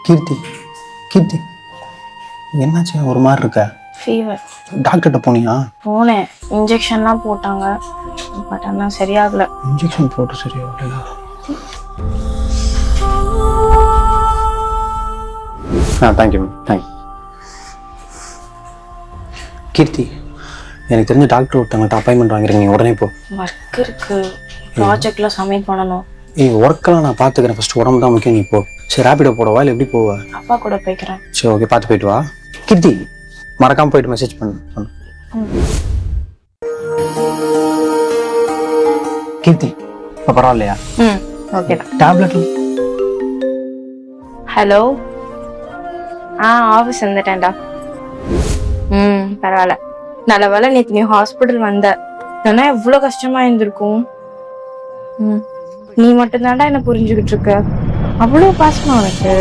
கீர்த்தி கீர்த்தி என்னாச்சு ஒரு மாதிரி இருக்க? ஃபீவர். டாக்டர்கிட்ட போனியா? போனேன், இன்ஜெக்ஷன்லாம் போட்டாங்க, பட் ஆனால் சரியாகல. இன்ஜெக்ஷன் போட்டு சரியாகலையா? Thank you ma'am, thank you. கீர்த்தி, எனக்கு தெரிஞ்ச டாக்டர் ஒருத்தவங்கள்ட்ட அப்பாயின்மெண்ட் வாங்கிறீங்க, நீங்கள் உடனே போ. ஒர்க் இருக்கு, ப்ராஜெக்ட்ல சப்மிட் பண்ணணும். ஒர்க்கெல்லாம் நான் பார்த்துக்கிறேன், ஃபஸ்ட்டு உடம்பு தான் முக்கியம். நீ போ. சரி, ரேப்பிடோ போடவா இல்லை எப்படி போவா? அப்பா கூட போய்க்கிறேன். சரி, ஓகே, பார்த்து போயிட்டு வா. கீர்த்தி, மறக்காமல் போயிட்டு மெசேஜ் பண்ணு. கீர்த்தி, இப்போ பரவாயில்லையா? ஓகே. டேப்லெட். ஹலோ, ஆஃபீஸ் வந்துட்டேன்டா. பரவாயில்ல. நல்ல வேலை நேற்று நீ ஹாஸ்பிட்டல் வந்த, ஏன்னா எவ்வளோ கஷ்டமா இருந்திருக்கும். நீ மட்டும்தான்டா என்ன புரிஞ்சுக்கிட்டு இருக்க, அவ்வளோ பாசமா உனக்கு.